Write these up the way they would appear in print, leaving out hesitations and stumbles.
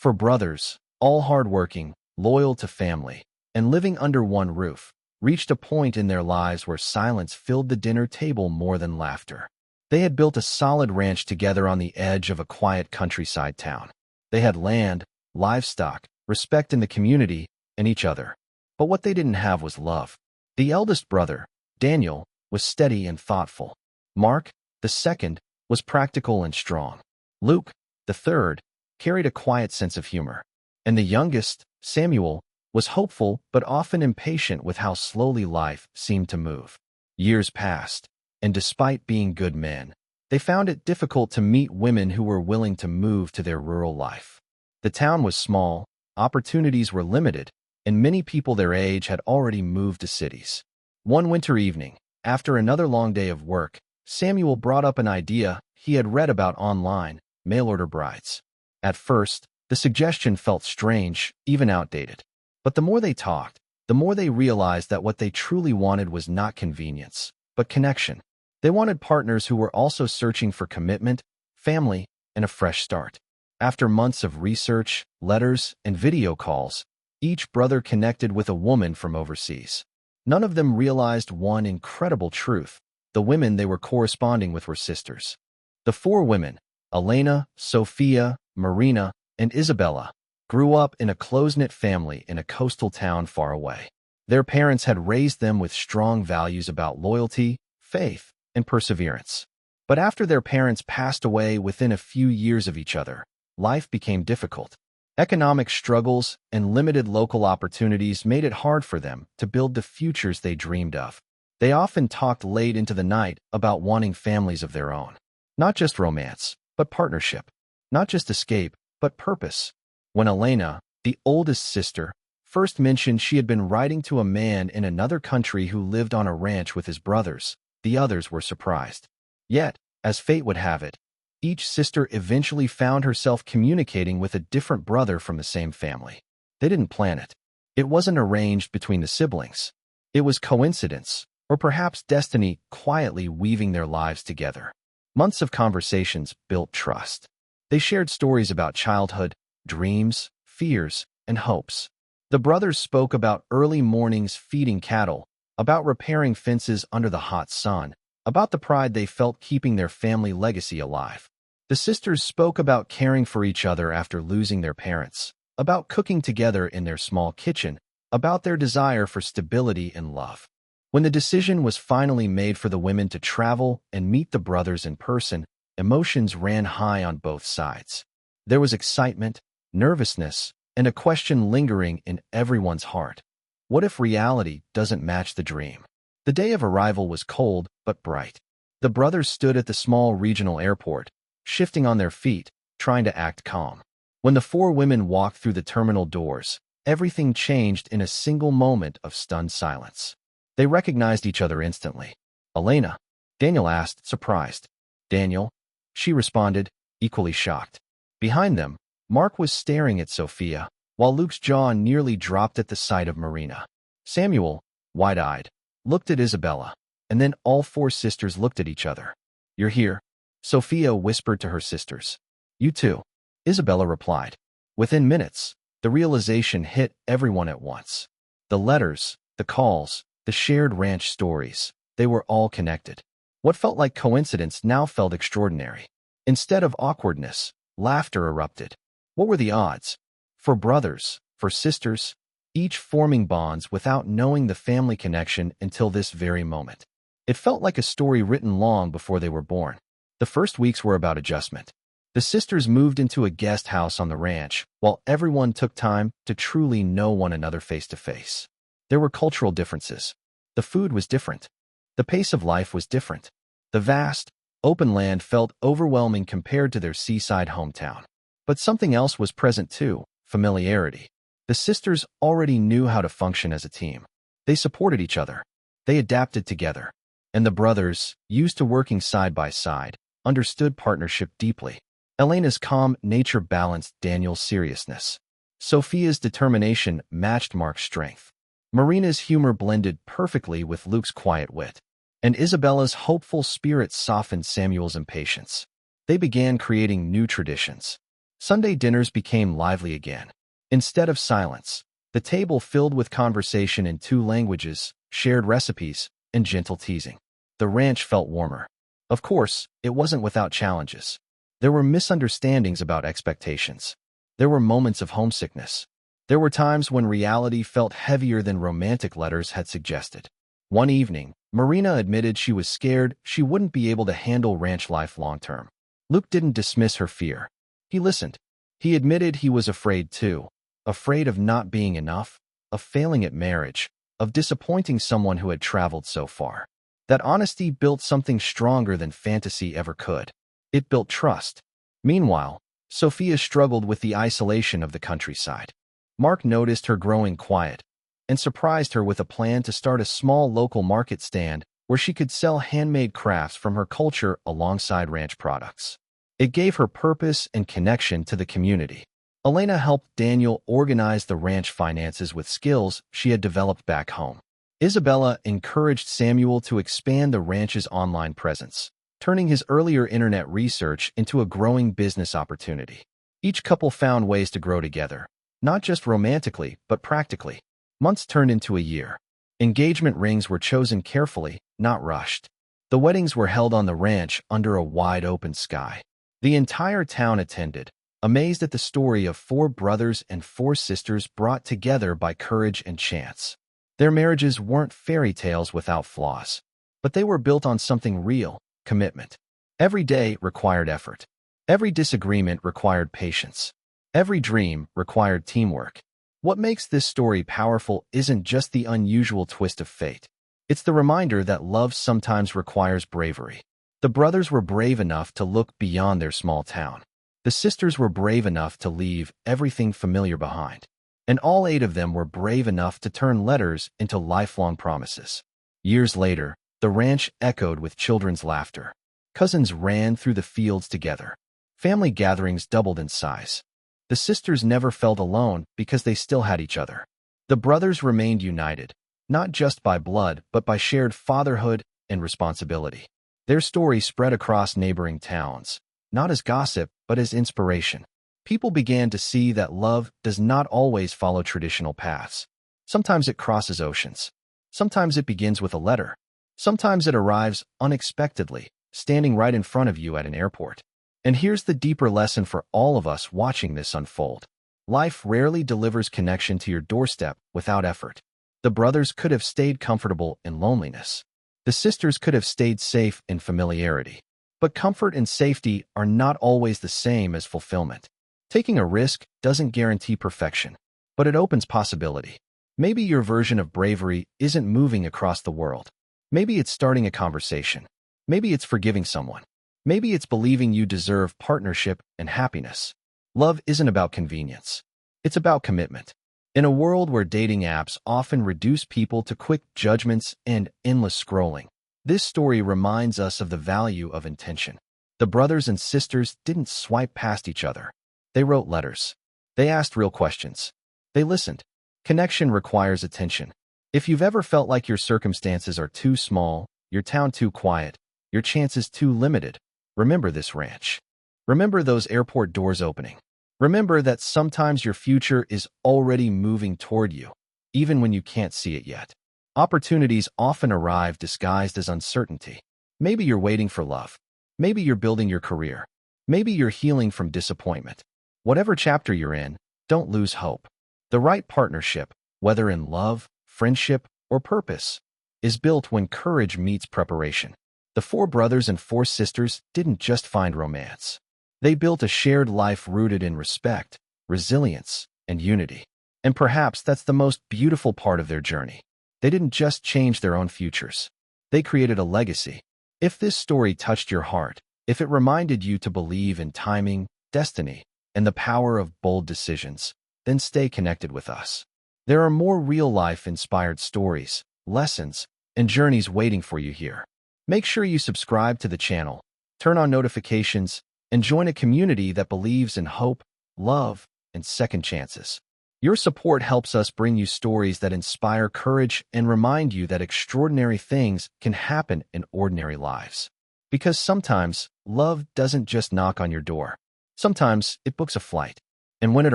For brothers, all hardworking, loyal to family, and living under one roof, reached a point in their lives where silence filled the dinner table more than laughter. They had built a solid ranch together on the edge of a quiet countryside town. They had land, livestock, respect in the community, and each other. But what they didn't have was love. The eldest brother, Daniel, was steady and thoughtful. Mark, the second, was practical and strong. Luke, the third, carried a quiet sense of humor. And the youngest, Samuel, was hopeful but often impatient with how slowly life seemed to move. Years passed, and despite being good men, they found it difficult to meet women who were willing to move to their rural life. The town was small, opportunities were limited, and many people their age had already moved to cities. One winter evening, after another long day of work, Samuel brought up an idea he had read about online: mail-order brides. At first, the suggestion felt strange, even outdated. But the more they talked, the more they realized that what they truly wanted was not convenience, but connection. They wanted partners who were also searching for commitment, family, and a fresh start. After months of research, letters, and video calls, each brother connected with a woman from overseas. None of them realized one incredible truth: the women they were corresponding with were sisters. The four women, Elena, Sophia, Marina, and Isabella, grew up in a close-knit family in a coastal town far away. Their parents had raised them with strong values about loyalty, faith, and perseverance. But after their parents passed away within a few years of each other, life became difficult. Economic struggles and limited local opportunities made it hard for them to build the futures they dreamed of. They often talked late into the night about wanting families of their own. Not just romance, but partnership. Not just escape, but purpose. When Elena, the oldest sister, first mentioned she had been writing to a man in another country who lived on a ranch with his brothers, the others were surprised. Yet, as fate would have it, each sister eventually found herself communicating with a different brother from the same family. They didn't plan it. It wasn't arranged between the siblings. It was coincidence, or perhaps destiny quietly weaving their lives together. Months of conversations built trust. They shared stories about childhood, dreams, fears, and hopes. The brothers spoke about early mornings feeding cattle, about repairing fences under the hot sun, about the pride they felt keeping their family legacy alive. The sisters spoke about caring for each other after losing their parents, about cooking together in their small kitchen, about their desire for stability and love. When the decision was finally made for the women to travel and meet the brothers in person, emotions ran high on both sides. There was excitement, nervousness, and a question lingering in everyone's heart. What if reality doesn't match the dream? The day of arrival was cold but bright. The brothers stood at the small regional airport, shifting on their feet, trying to act calm. When the four women walked through the terminal doors, everything changed in a single moment of stunned silence. They recognized each other instantly. "Elena?" Daniel asked, surprised. "Daniel?" She responded, equally shocked. Behind them, Mark was staring at Sophia, while Luke's jaw nearly dropped at the sight of Marina. Samuel, wide-eyed, looked at Isabella, and then all four sisters looked at each other. "You're here," Sophia whispered to her sisters. "You too," Isabella replied. Within minutes, the realization hit everyone at once. The letters, the calls, the shared ranch stories, they were all connected. What felt like coincidence now felt extraordinary. Instead of awkwardness, laughter erupted. What were the odds? For brothers, for sisters, each forming bonds without knowing the family connection until this very moment. It felt like a story written long before they were born. The first weeks were about adjustment. The sisters moved into a guest house on the ranch, while everyone took time to truly know one another face to face. There were cultural differences. The food was different. The pace of life was different. The vast, open land felt overwhelming compared to their seaside hometown. But something else was present too: familiarity. The sisters already knew how to function as a team. They supported each other. They adapted together. And the brothers, used to working side by side, understood partnership deeply. Elena's calm nature balanced Daniel's seriousness. Sophia's determination matched Mark's strength. Marina's humor blended perfectly with Luke's quiet wit. And Isabella's hopeful spirit softened Samuel's impatience. They began creating new traditions. Sunday dinners became lively again. Instead of silence, the table filled with conversation in two languages, shared recipes, and gentle teasing. The ranch felt warmer. Of course, it wasn't without challenges. There were misunderstandings about expectations. There were moments of homesickness. There were times when reality felt heavier than romantic letters had suggested. One evening, Marina admitted she was scared she wouldn't be able to handle ranch life long-term. Luke didn't dismiss her fear. He listened. He admitted he was afraid too. Afraid of not being enough, of failing at marriage, of disappointing someone who had traveled so far. That honesty built something stronger than fantasy ever could. It built trust. Meanwhile, Sophia struggled with the isolation of the countryside. Mark noticed her growing quiet and surprised her with a plan to start a small local market stand where she could sell handmade crafts from her culture alongside ranch products. It gave her purpose and connection to the community. Elena helped Daniel organize the ranch finances with skills she had developed back home. Isabella encouraged Samuel to expand the ranch's online presence, turning his earlier internet research into a growing business opportunity. Each couple found ways to grow together, not just romantically, but practically. Months turned into a year. Engagement rings were chosen carefully, not rushed. The weddings were held on the ranch under a wide-open sky. The entire town attended, amazed at the story of four brothers and four sisters brought together by courage and chance. Their marriages weren't fairy tales without flaws, but they were built on something real: commitment. Every day required effort. Every disagreement required patience. Every dream required teamwork. What makes this story powerful isn't just the unusual twist of fate. It's the reminder that love sometimes requires bravery. The brothers were brave enough to look beyond their small town. The sisters were brave enough to leave everything familiar behind. And all 8 of them were brave enough to turn letters into lifelong promises. Years later, the ranch echoed with children's laughter. Cousins ran through the fields together. Family gatherings doubled in size. The sisters never felt alone because they still had each other. The brothers remained united, not just by blood, but by shared fatherhood and responsibility. Their story spread across neighboring towns, not as gossip, but as inspiration. People began to see that love does not always follow traditional paths. Sometimes it crosses oceans. Sometimes it begins with a letter. Sometimes it arrives unexpectedly, standing right in front of you at an airport. And here's the deeper lesson for all of us watching this unfold. Life rarely delivers connection to your doorstep without effort. The brothers could have stayed comfortable in loneliness. The sisters could have stayed safe in familiarity. But comfort and safety are not always the same as fulfillment. Taking a risk doesn't guarantee perfection, but it opens possibility. Maybe your version of bravery isn't moving across the world. Maybe it's starting a conversation. Maybe it's forgiving someone. Maybe it's believing you deserve partnership and happiness. Love isn't about convenience. It's about commitment. In a world where dating apps often reduce people to quick judgments and endless scrolling, this story reminds us of the value of intention. The brothers and sisters didn't swipe past each other. They wrote letters. They asked real questions. They listened. Connection requires attention. If you've ever felt like your circumstances are too small, your town too quiet, your chances too limited, remember this ranch. Remember those airport doors opening. Remember that sometimes your future is already moving toward you, even when you can't see it yet. Opportunities often arrive disguised as uncertainty. Maybe you're waiting for love. Maybe you're building your career. Maybe you're healing from disappointment. Whatever chapter you're in, don't lose hope. The right partnership, whether in love, friendship, or purpose, is built when courage meets preparation. The 4 brothers and 4 sisters didn't just find romance. They built a shared life rooted in respect, resilience, and unity. And perhaps that's the most beautiful part of their journey. They didn't just change their own futures. They created a legacy. If this story touched your heart, if it reminded you to believe in timing, destiny, and the power of bold decisions, then stay connected with us. There are more real-life-inspired stories, lessons, and journeys waiting for you here. Make sure you subscribe to the channel, turn on notifications, and join a community that believes in hope, love, and second chances. Your support helps us bring you stories that inspire courage and remind you that extraordinary things can happen in ordinary lives. Because sometimes, love doesn't just knock on your door. Sometimes it books a flight, and when it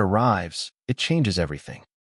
arrives, it changes everything.